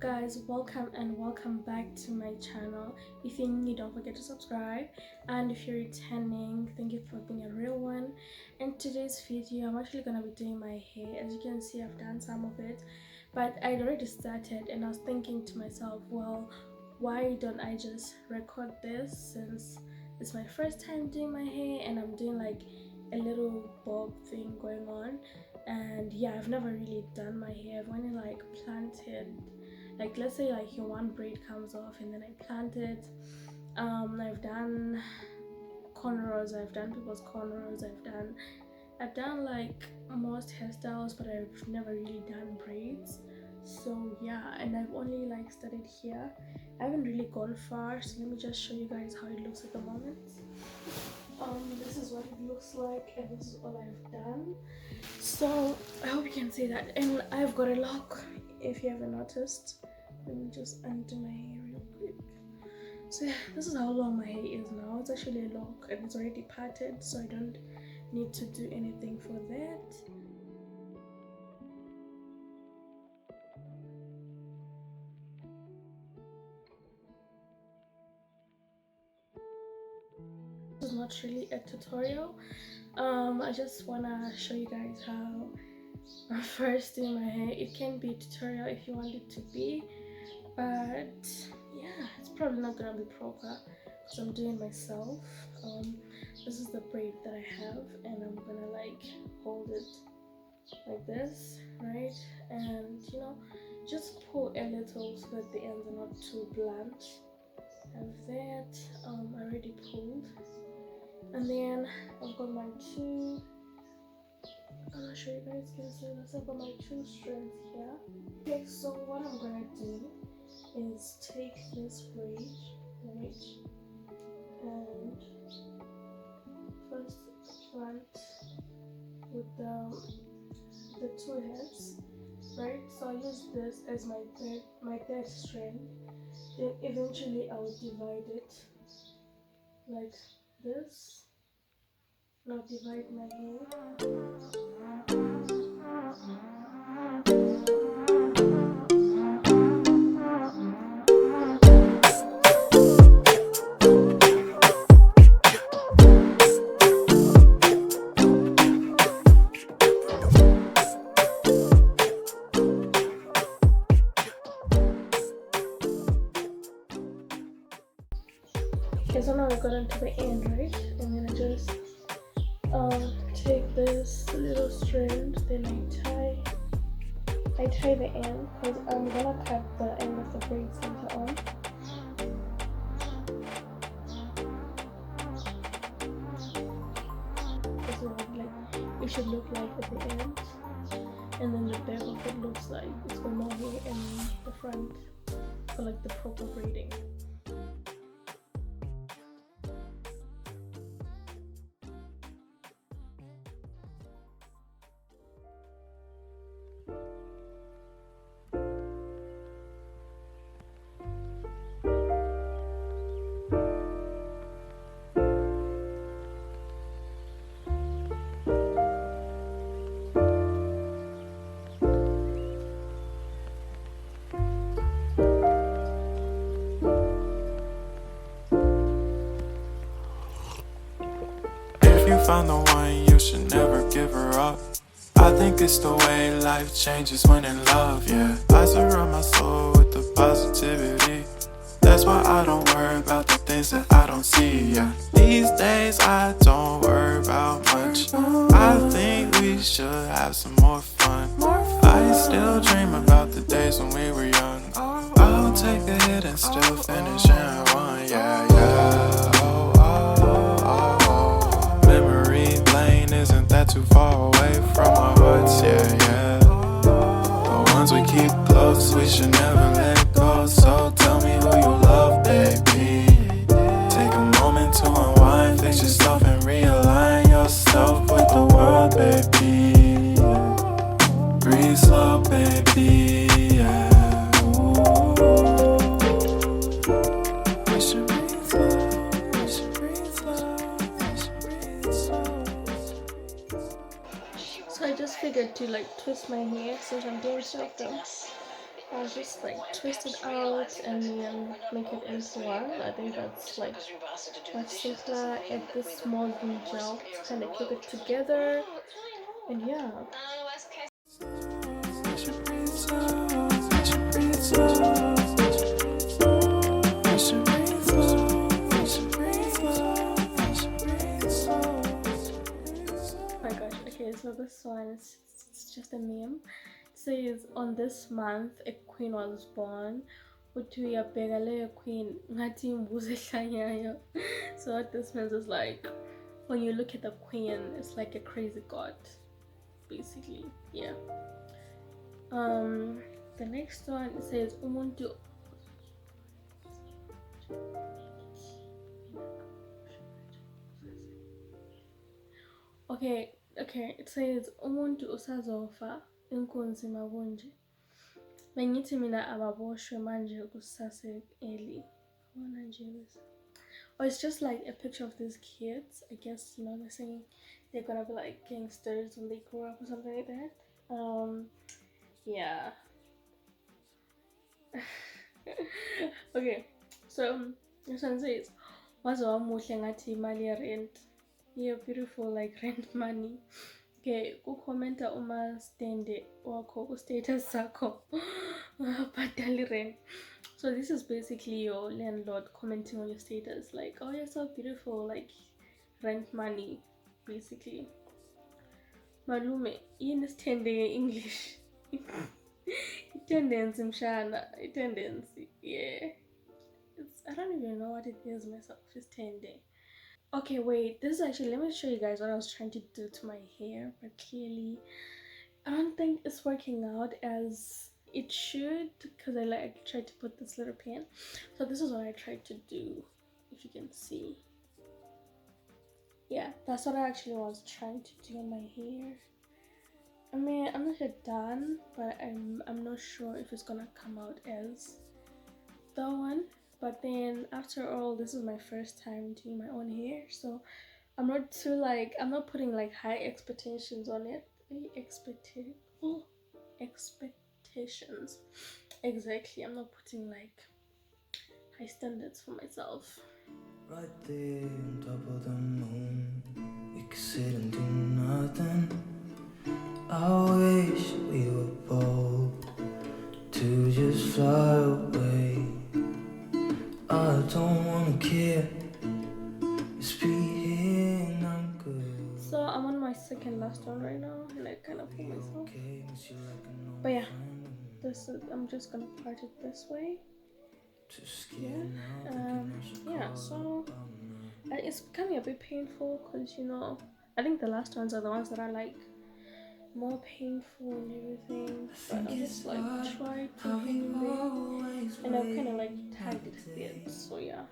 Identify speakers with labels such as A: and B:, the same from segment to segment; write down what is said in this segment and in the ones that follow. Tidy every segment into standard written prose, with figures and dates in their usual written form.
A: guys, welcome back to my channel. If you're new, don't forget to subscribe, and if you're returning, thank you for being a real one. In today's video, I'm actually gonna be doing my hair. As you can see, I've done some of it, but I'd already started, and I was thinking to myself, well, why don't I just record this, since it's my first time doing my hair and I'm doing like a little bob thing going on. And yeah, I've never really done my hair. I've only like planted, like let's say like your one braid comes off and then I plant it. I've done cornrows, I've done people's cornrows, I've done like most hairstyles, but I've never really done braids. So yeah, and I've only like started here. I haven't really gone far, so let me just show you guys how it looks at the moment. This is what it looks like, and this is all I've done. So I hope you can see that. And I've got a lock, if you haven't noticed. Let me just undo my hair real quick. So yeah, this is how long my hair is now. It's actually a lock and it's already parted, so I don't need to do anything for that. This is not really a tutorial. I just wanna show you guys how I'm first doing my hair. It can be a tutorial if you want it to be, but yeah, it's probably not gonna be proper because I'm doing myself. This is the braid that I have, and I'm gonna like hold it like this, right? And you know, just pull a little so that the ends are not too blunt. Have that. I already pulled. And then I've got my two, I'm not sure you guys can see this, I've got my two strands here. Okay, so what I'm gonna do is take this braid, right, and first plant with the two heads, right? So I'll use this as my third strand. Then eventually I'll divide it like this. Now divide my hair. Okay, so now we got into the end, right? And then I just take this little strand, then I tie the end, because I'm gonna cut the end of the braids later on. This is what it should look like at the end, and then the back of it looks like it's got more hair, and the front for like the proper braiding.
B: If you find the one, you should never give her up. I think it's the way life changes when in love, yeah. I surround my soul with the positivity. That's why I don't worry about the things that I don't see, yeah. These days I don't worry about much. I think we should have some more fun. I still dream about the days when we were young. I'll take a hit and still finish in one, yeah, yeah. Oh, oh, oh, oh. Memory lane isn't that too far away from our hearts, yeah, yeah. The ones we keep close, we should never let go. So tell me who you love, baby. Take a moment to unwind, fix yourself and realign yourself with the world, baby. Breathe slow, baby, yeah. We should breathe slow, we should breathe slow, we should breathe slow.
A: So I just figured to like twist my hair since I'm doing two of them. I'll just like twist it out and then make it into one. I think that's like much simpler. Add this molding gel to kind of keep it together. And yeah. Oh my gosh, okay, so this one is it's just a meme. It says on this month a queen was born. Utuyabheka leyo queen ngathi imbuzi ehlanyayo. So what this means is like when you look at the queen, it's like a crazy god, basically. Yeah. The next one it says umuntu. Okay, it says umuntu usazofa inkunzi mabunje. Bengithi mina ababoshwe manje kusase eli. Or it's just like a picture of these kids. I guess, you know, they're saying they're gonna be like gangsters when they grow up or something like that. Yeah. Okay, so this one says wazo wamuhle ngathi imali ye-rent. Yeah, beautiful, like rent money. Okay, kukomenta uma stende wakho ku status sakho bhatali rent. So this is basically your landlord commenting on your status like, oh, you're so beautiful, like rent money basically. Malume yini stende in English? Attendance mshana, attendance. Yeah, I don't even know what it is myself. It's 10 day. Okay, wait, this is actually, let me show you guys what I was trying to do to my hair, but clearly I don't think it's working out as it should, because I like tried to put this little pin. So this is what I tried to do, if you can see. Yeah, that's what I actually was trying to do on my hair. I mean, I'm not yet done, but I'm not sure if it's gonna come out as that one. But then after all, this is my first time doing my own hair, so I'm not too like, I'm not putting like high expectations on it. Expectations. Exactly, I'm not putting like high standards for myself.
B: Right there on top of the moon, we could sit and do nothing. I wish we were bold to just fly away. I don't wanna care. Just be here and I'm good.
A: So I'm on my second last one right now, and I kind of feel myself. But yeah, this is, I'm just gonna part it this way. Yeah, so it's becoming a bit painful because, you know, I think the last ones are the ones that are like more painful and everything, but I just like tried to hang in there and I've kind of like tagged it a bit, so yeah.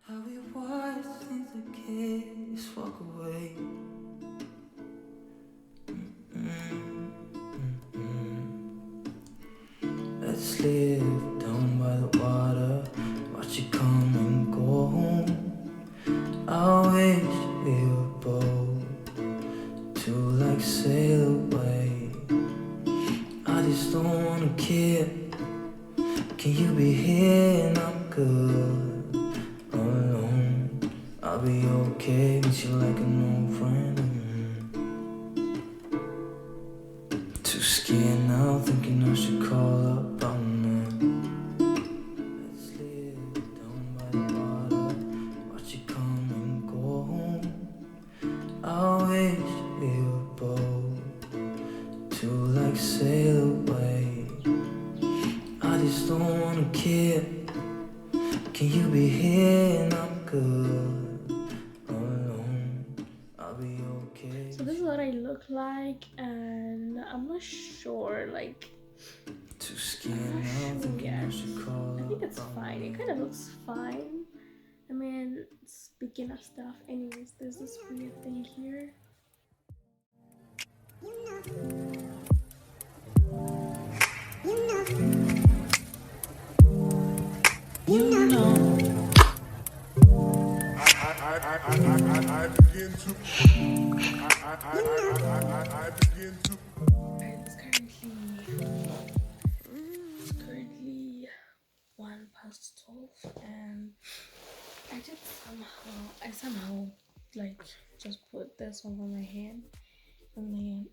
B: How we watch things that kids walk away. Let's live down by the water, watch it come and go home. I wish we were bold to like sail away. I just don't wanna care. Can you be here and I'm good alone? I'll be okay, meet you like an old friend. Too scared now, thinking I should call up on her. Let's live down by the water, watch it come and go home. I wish we were bold to like sail away. I just don't wanna care. Can you be here and I'm good alone? I'll be okay.
A: So this is what I look like, and I'm not sure, like,
B: Too scared now, thinking I should call.
A: I think it's fine. It kind of looks fine. I mean, it's beginner stuff. Anyways, there's this weird thing here.
C: I begin to.
A: It's currently past 12, and I somehow like just put this over my hand, and then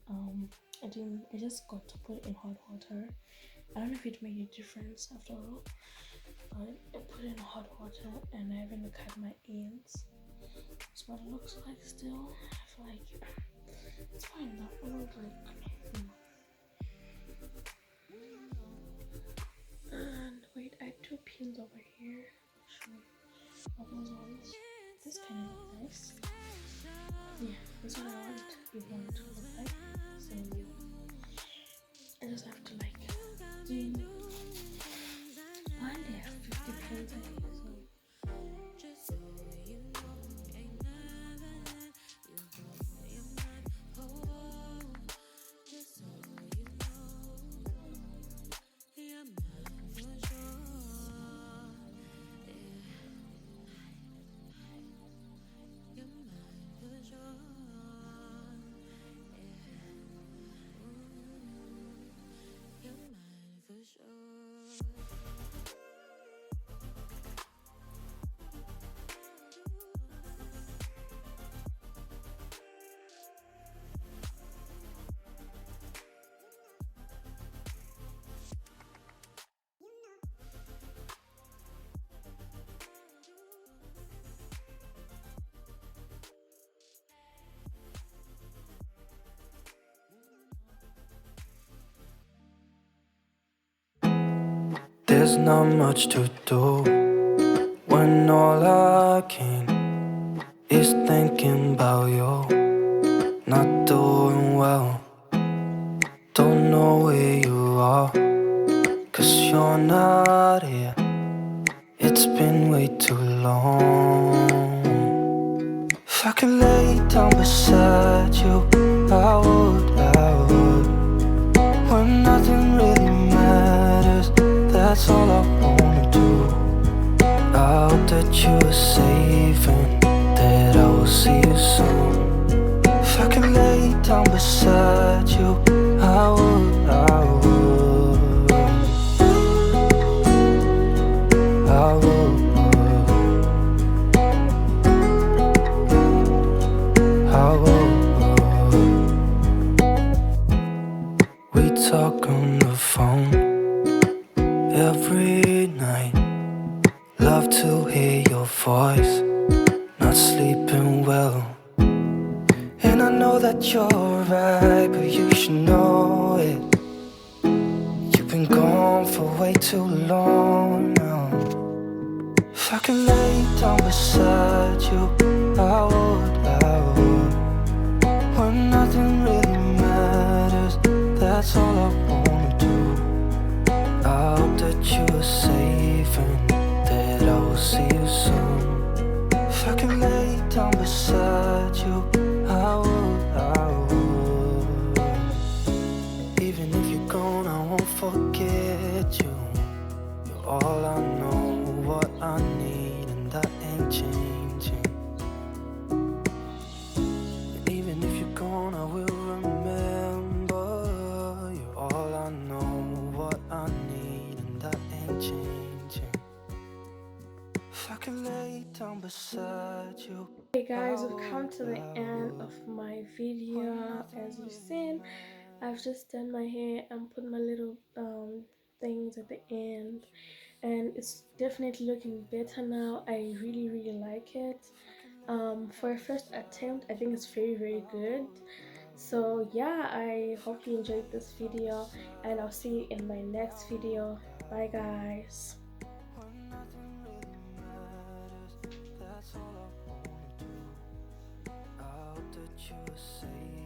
A: I just got to put it in hot water. I don't know if it made a difference after all, but I put it in hot water and I haven't cut my ends. That's what it looks like still. I feel like it's fine though. I look like And wait, I had two pins over here. Sure. Those ones. This kind of look nice. Yeah, that's what I want. You want to look like. So I just have to like do one day I have 50 pins I think, so
B: There's not much to do when all I can is thinking about you. Not doing well, don't know where you are, 'cause you're not here. It's been way too long. If I could lay down beside you, I would. When nothing really matters, that's all I wanna do. I hope that you are safe and that I will see you soon. If I could lay down beside you, I would. We talk on the phone every night. Love to hear your voice. Not sleeping well, and I know that you're right, but you should know it. You've been gone for way too long now. If I could lay down beside you, I would. When nothing really matters, that's all I wanna do. I hope that you are safe and that I will see you soon. If I could lay down beside you, I would. Even if you're gone, I won't forget you. You're all I know, what I need, and that ain't changing. And even if you're gone, I will remember. You're all I know, what I need, and that ain't changing. If I could lay down beside you.
A: hey guys, we've come to the end of my video. As you've seen, I've just done my hair and put my little things at the end, and it's definitely looking better now. I really like it. For a first attempt, I think it's very good. So yeah, I hope you enjoyed this video, and I'll see you in my next video. Bye guys.
B: That's all I wanna do. I hope that you are safe.